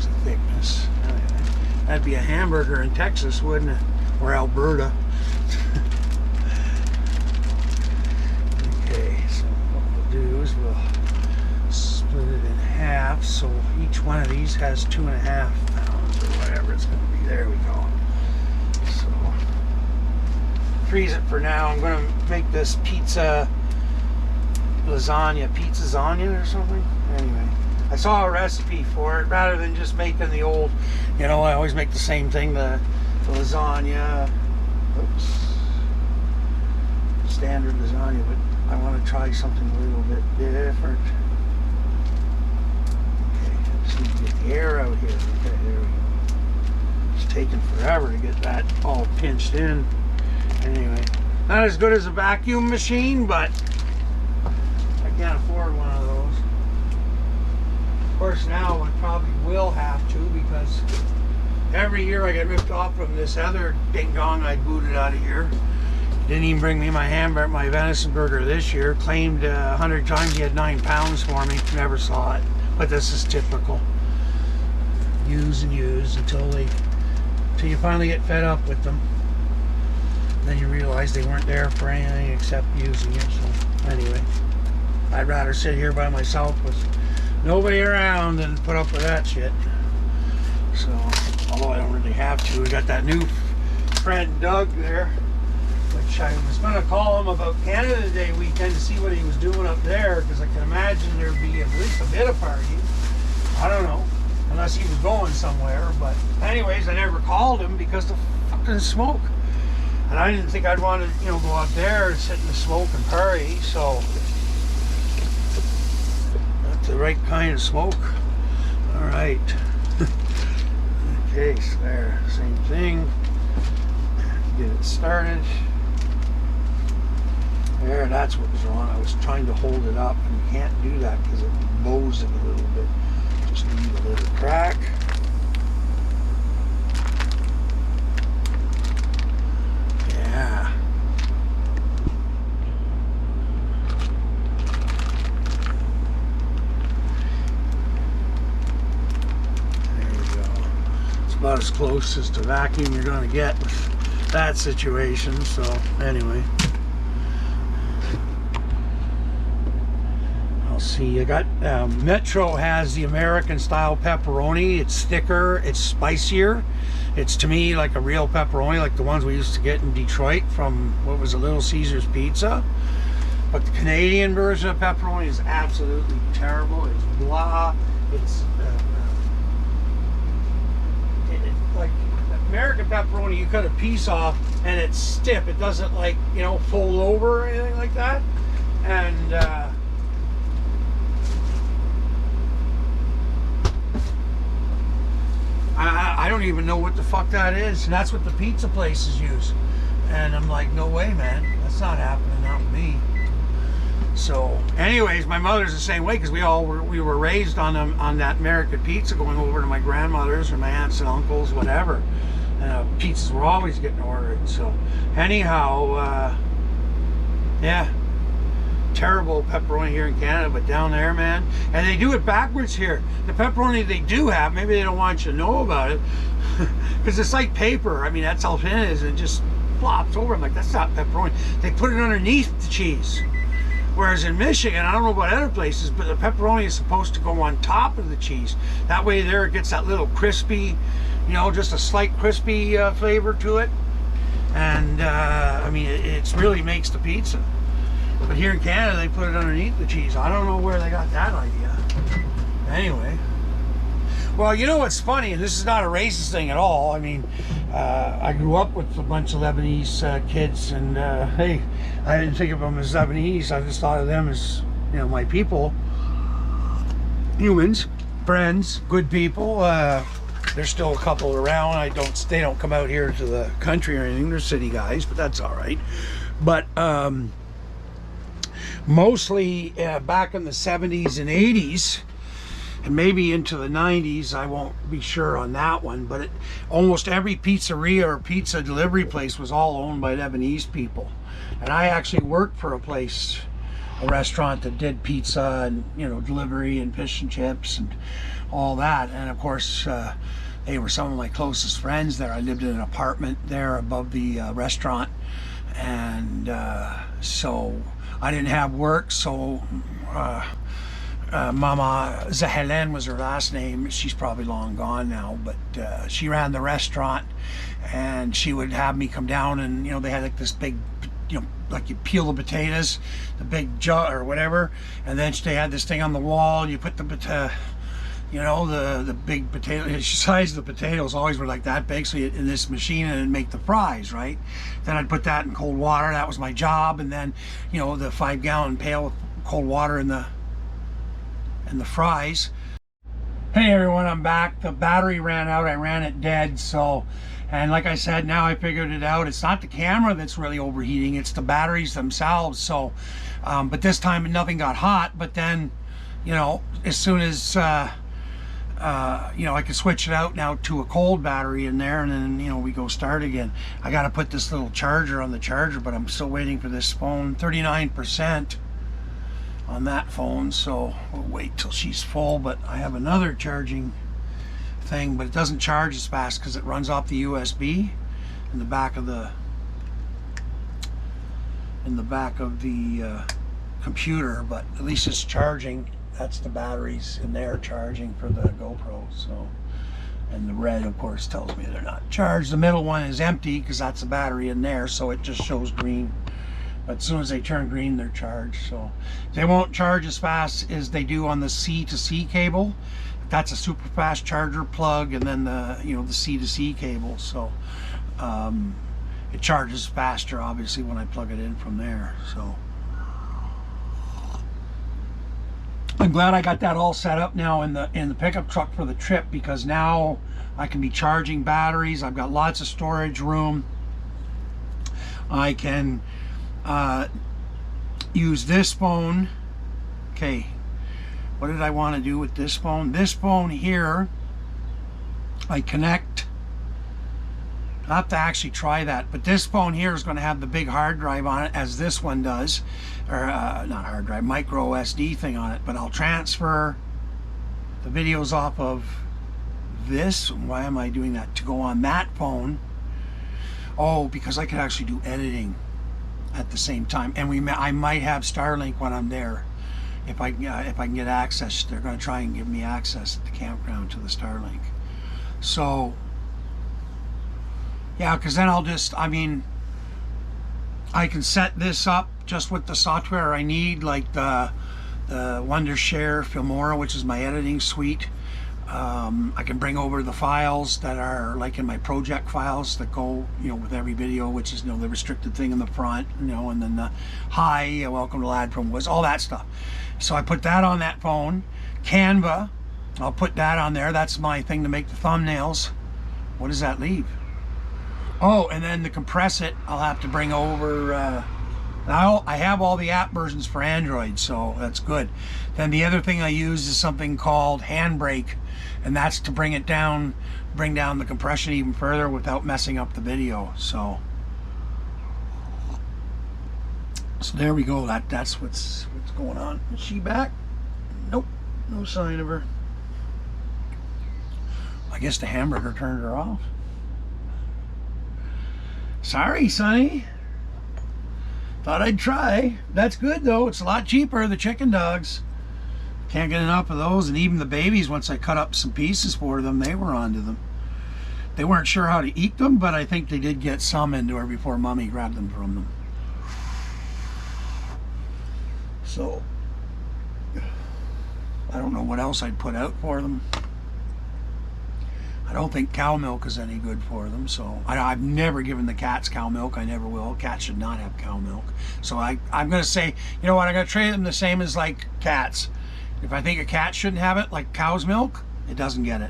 millimeters of thickness. That'd be a hamburger in Texas, wouldn't it? Or Alberta. Okay, so what we'll do is we'll split it in half, so each one of these has 2.5 pounds or whatever it's going to be. There we go. So freeze it for now. I'm going to make this pizza lasagna or something. Anyway, I saw a recipe for it. Rather than just making the old, I always make the same thing, the lasagna, standard lasagna, but I want to try something a little bit different. Okay, just need to get the air out here. Okay, there we go. It's taking forever to get that all pinched in. Anyway, not as good as a vacuum machine, but I can't afford one of those. Of course, now I probably will have to, because every year I get ripped off from this other ding dong I booted out of here. Didn't even bring me my hamburger, my venison burger this year. Claimed 100 times he had 9 pounds for me. Never saw it. But this is typical. Use and use until you finally get fed up with them. Then you realize they weren't there for anything except using it. So anyway, I'd rather sit here by myself with nobody around than put up with that shit. So, although I don't really have to. We got that new friend Doug there, which I was going to call him about Canada Day weekend to see what he was doing up there, because I can imagine there'd be at least a bit of party. I don't know, unless he was going somewhere. But anyways, I never called him because the fucking smoke. And I didn't think I'd want to, go out there and sit in the smoke and party. So, that's the right kind of smoke. All right. Okay, so there, same thing. Get it started. There, that's what was wrong. I was trying to hold it up, and you can't do that because it bows it a little bit. Just leave a little crack. Yeah. About as close as to vacuum you're going to get with that situation. So anyway, I'll see. I got Metro has the American style pepperoni. It's thicker, it's spicier. It's to me like a real pepperoni, like the ones we used to get in Detroit from what was a Little Caesars Pizza. But the Canadian version of pepperoni is absolutely terrible. It's blah. It's like American pepperoni, you cut a piece off and it's stiff. It doesn't fold over or anything like that. And I don't even know what the fuck that is. And that's what the pizza places use. And I'm like, no way, man. That's not happening, not with me. So, anyways, my mother's the same way, because we were raised on that American pizza, going over to my grandmother's or my aunts and uncles, whatever. Pizzas were always getting ordered. So, anyhow, yeah, terrible pepperoni here in Canada, but down there, man, and they do it backwards here. The pepperoni they do have, maybe they don't want you to know about it, because it's like paper. I mean, that's how thin it is, and it just flops over. I'm like, that's not pepperoni. They put it underneath the cheese. Whereas in Michigan, I don't know about other places, but the pepperoni is supposed to go on top of the cheese. That way there it gets that little crispy, just a slight crispy flavor to it. And, I mean, it really makes the pizza. But here in Canada, they put it underneath the cheese. I don't know where they got that idea. Anyway. Well, you know what's funny, and this is not a racist thing at all. I mean, I grew up with a bunch of Lebanese kids, and hey, I didn't think of them as Lebanese. I just thought of them as, my people, humans, friends, good people. There's still a couple around. They don't come out here to the country or anything. They're city guys, but that's all right. But mostly back in the 70s and 80s, and maybe into the 90s, I won't be sure on that one, but almost every pizzeria or pizza delivery place was all owned by Lebanese people. And I actually worked for a restaurant that did pizza and, delivery and fish and chips. And all that. And of course, they were some of my closest friends there. I lived in an apartment there above the restaurant, and so I didn't have work, so Mama Zahelen was her last name. She's probably long gone now, but she ran the restaurant, and she would have me come down, and they had like this big, like you peel the potatoes, the big jar or whatever, and then they had this thing on the wall. You put the the big potato, the size of the potatoes always were like that big, so in this machine, and it'd make the fries, right? Then I'd put that in cold water. That was my job. And then the 5-gallon pail with cold water in the fries. Hey everyone, I'm back. The battery ran out. I ran it dead. So, and like I said, now I figured it out. It's not the camera that's really overheating, it's the batteries themselves. So but this time nothing got hot. But then as soon as I can switch it out now to a cold battery in there, and then we go start again. I got to put this little charger on the charger, but I'm still waiting for this phone. 39% on that phone, so we'll wait till she's full. But I have another charging thing, but it doesn't charge as fast because it runs off the USB in the back of the computer. But at least it's charging. That's the batteries in there charging for the GoPro. So, and the red of course tells me they're not charged. The middle one is empty because that's the battery in there, so it just shows green. But as soon as they turn green, they're charged. So they won't charge as fast as they do on the C to C cable. That's a super fast charger plug, and then the the C to C cable. So it charges faster, obviously, when I plug it in from there. So I'm glad I got that all set up now in the pickup truck for the trip, because now I can be charging batteries. I've got lots of storage room. I can use this phone. Okay, what did I want to do with this phone? This phone here, I connect. I'll have to actually try that, but this phone here is going to have the big hard drive on it, as this one does, or not hard drive, micro SD thing on it. But I'll transfer the videos off of this. Why am I doing that? To go on that phone. Oh, because I could actually do editing at the same time, and I might have Starlink when I'm there. If I can get access, they're going to try and give me access at the campground to the Starlink. So yeah, because then I can set this up just with the software I need, like the Wondershare Filmora, which is my editing suite. I can bring over the files that are like in my project files that go, with every video, which is, the restricted thing in the front, and then the hi, welcome to Lad from Woods, all that stuff. So I put that on that phone. Canva, I'll put that on there. That's my thing to make the thumbnails. What does that leave? Oh, and then to compress it, I'll have to bring over, now I have all the app versions for Android, so that's good. Then the other thing I use is something called Handbrake, and that's to bring down the compression even further without messing up the video. So there we go. That's what's going on. Is she back? Nope, no sign of her. I guess the hamburger turned her off. Sorry, Sonny. Thought I'd try. That's good though. It's a lot cheaper. The chicken dogs. Can't get enough of those. And even the babies, once I cut up some pieces for them, they were onto them. They weren't sure how to eat them, but I think they did get some into her before Mommy grabbed them from them. So I don't know what else I'd put out for them. I don't think cow milk is any good for them, so I've never given the cats cow milk. I never will. Cats should not have cow milk. So I'm going to say, you know what, I'm going to treat them the same as like cats. If I think a cat shouldn't have it, like cow's milk, it doesn't get it.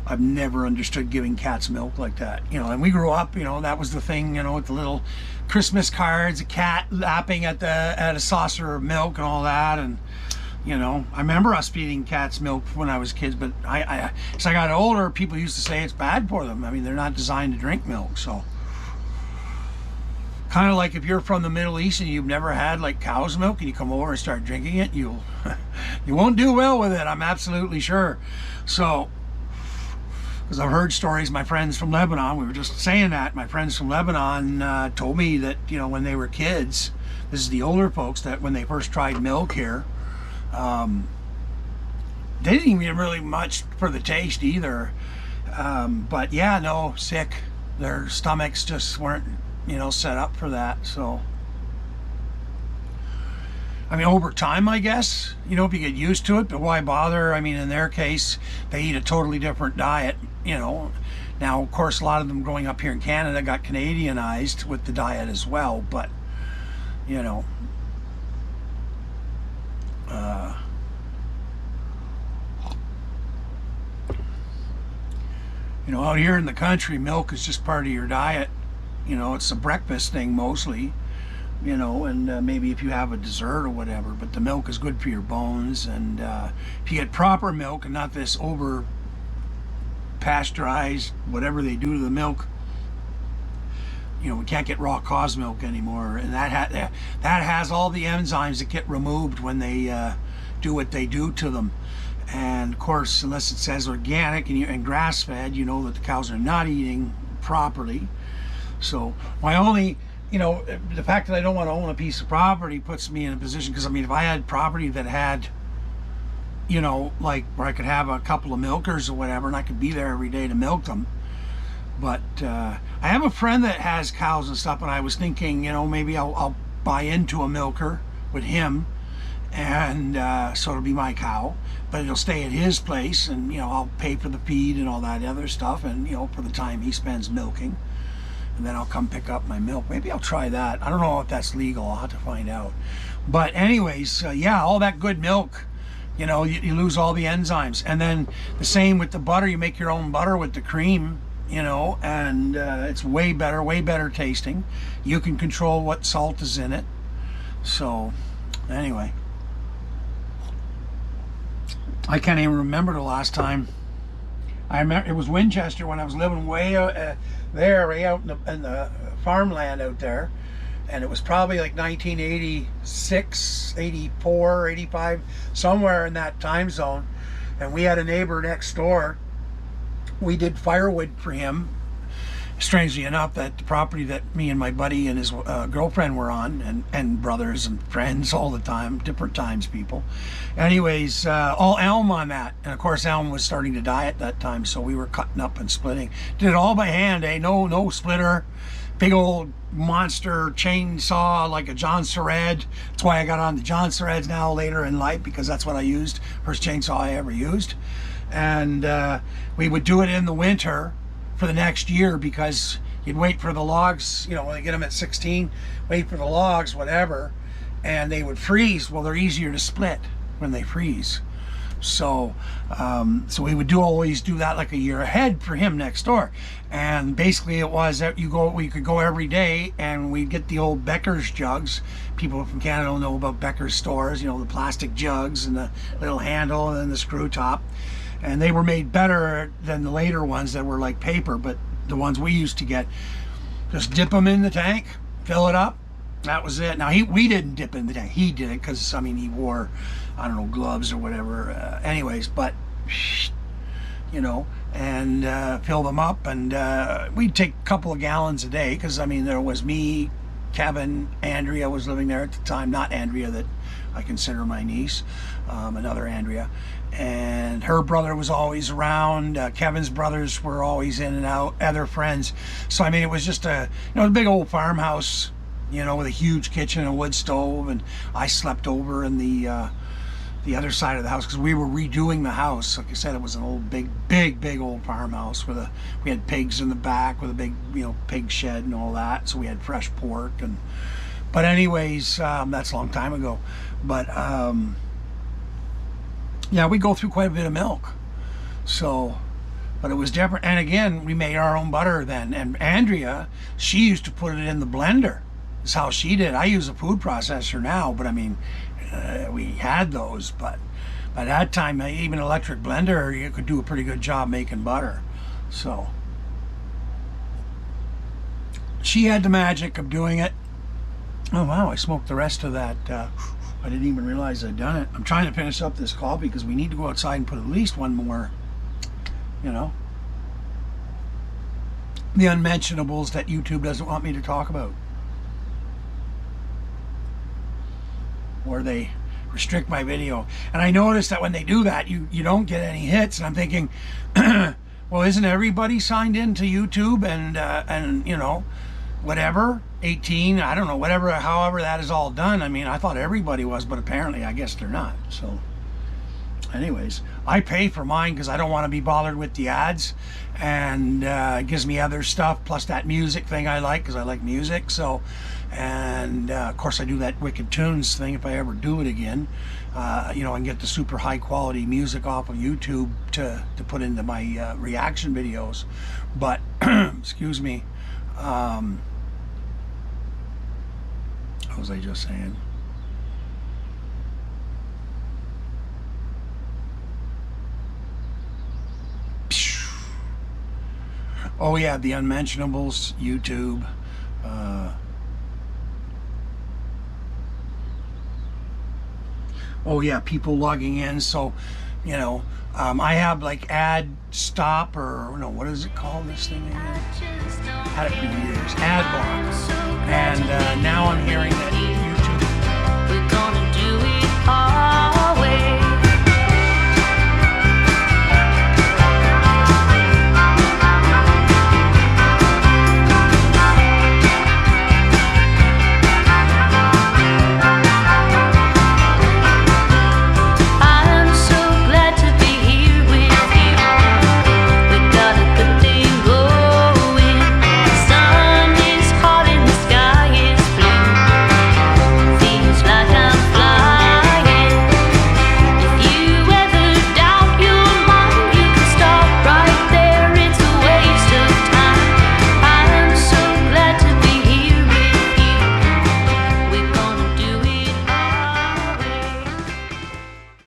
I've never understood giving cats milk like that. And we grew up, that was the thing, with the little Christmas cards, a cat lapping at a saucer of milk and all that. And I remember us feeding cats milk when I was kids, but as I got older, people used to say it's bad for them. I mean, they're not designed to drink milk. So kind of like if you're from the Middle East and you've never had like cow's milk and you come over and start drinking it, you won't do well with it, I'm absolutely sure. So, because I've heard stories, my friends from Lebanon, we were just saying that, my friends from Lebanon told me that, you know, when they were kids, this is the older folks, that when they first tried milk here, they didn't even get really much for the taste either. But yeah, no, sick. Their stomachs just weren't, you know, set up for that. So, I mean, over time, I guess, you know, if you get used to it, but why bother? I mean, in their case, they eat a totally different diet, you know. Now, of course, a lot of them growing up here in Canada got Canadianized with the diet as well, but, you know, out here in the country, milk is just part of your diet. You know, it's a breakfast thing mostly, you know, and maybe if you have a dessert or whatever, but the milk is good for your bones. And if you get proper milk and not this over pasteurized, whatever they do to the milk, you know, we can't get raw cow's milk anymore. And that has all the enzymes that get removed when they do what they do to them. And of course, unless it says organic and grass-fed, you know that the cows are not eating properly. So my only, you know, the fact that I don't want to own a piece of property puts me in a position, because I mean, if I had property that had, you know, like where I could have a couple of milkers or whatever, and I could be there every day to milk them. But I have a friend that has cows and stuff, and I was thinking, you know, maybe I'll buy into a milker with him, and so it'll be my cow, but it'll stay at his place, and you know, I'll pay for the feed and all that other stuff, and you know, for the time he spends milking, and then I'll come pick up my milk. Maybe I'll try that. I don't know if that's legal. I'll have to find out. But anyways, yeah, all that good milk, you know, you lose all the enzymes. And then the same with the butter. You make your own butter with the cream, you know, and it's way better tasting. You can control what salt is in it. So anyway, I can't even remember the last time. I remember it was Winchester when I was living way there, way out in the farmland out there, and it was probably like 1986, 84, 85, somewhere in that time zone. And we had a neighbor next door. We did firewood for him. Strangely enough, that the property that me and my buddy and his girlfriend were on, and brothers and friends all the time, different times people. Anyways, all elm on that. And of course, elm was starting to die at that time, so we were cutting up and splitting. Did it all by hand, eh? No splitter. Big old monster chainsaw like a John Sered. That's why I got on the John Sereds now later in life, because that's what I used. First chainsaw I ever used. And we would do it in the winter for the next year, because you'd wait for the logs, you know, when they get them at 16, wait for the logs, whatever, and they would freeze. Well, they're easier to split when they freeze. So so we would always do that like a year ahead for him next door. And basically it was that we could go every day, and we'd get the old Becker's jugs. People from Canada don't know about Becker's stores, you know, the plastic jugs and the little handle and then the screw top. And they were made better than the later ones that were like paper, but the ones we used to get, just dip them in the tank, fill it up, that was it. Now we didn't dip in the tank, he did it, because I mean, he wore, I don't know, gloves or whatever, anyways, but you know, and fill them up, and we'd take a couple of gallons a day, because I mean, there was me, Kevin, Andrea was living there at the time, not Andrea that I consider my niece, another Andrea, and her brother was always around. Kevin's brothers were always in and out, other friends. So I mean, it was just a, you know, a big old farmhouse, you know, with a huge kitchen and a wood stove. And I slept over in the other side of the house, because we were redoing the house. Like I said, it was an old big old farmhouse with we had pigs in the back with a big, you know, pig shed and all that. So we had fresh pork. And but anyways, that's a long time ago. But yeah, we go through quite a bit of milk. So, but it was different. And again, we made our own butter then. And Andrea, she used to put it in the blender. That's how she did. I use a food processor now, but I mean, we had those. But by that time, even electric blender, you could do a pretty good job making butter. So she had the magic of doing it. Oh wow, I smoked the rest of that. I didn't even realize I'd done it. I'm trying to finish up this coffee because we need to go outside and put at least one more, you know, the unmentionables that YouTube doesn't want me to talk about. Or they restrict my video. And I noticed that when they do that, you don't get any hits. And I'm thinking, well, isn't everybody signed in to YouTube and you know, whatever, 18, I don't know, whatever, however that is all done. I mean, I thought everybody was, but apparently I guess they're not. So anyways, I pay for mine because I don't want to be bothered with the ads, and it gives me other stuff, plus that music thing I like because I like music. So, and of course I do that Wicked Tunes thing if I ever do it again. You know, and get the super high quality music off of YouTube to put into my reaction videos. But excuse me, what was I just saying? Oh yeah, the unmentionables, YouTube. Oh yeah, people logging in. So, you know, I have like ad stop, or no, what is it called? This thing again? Had it for years. Ad block. And now I'm hearing that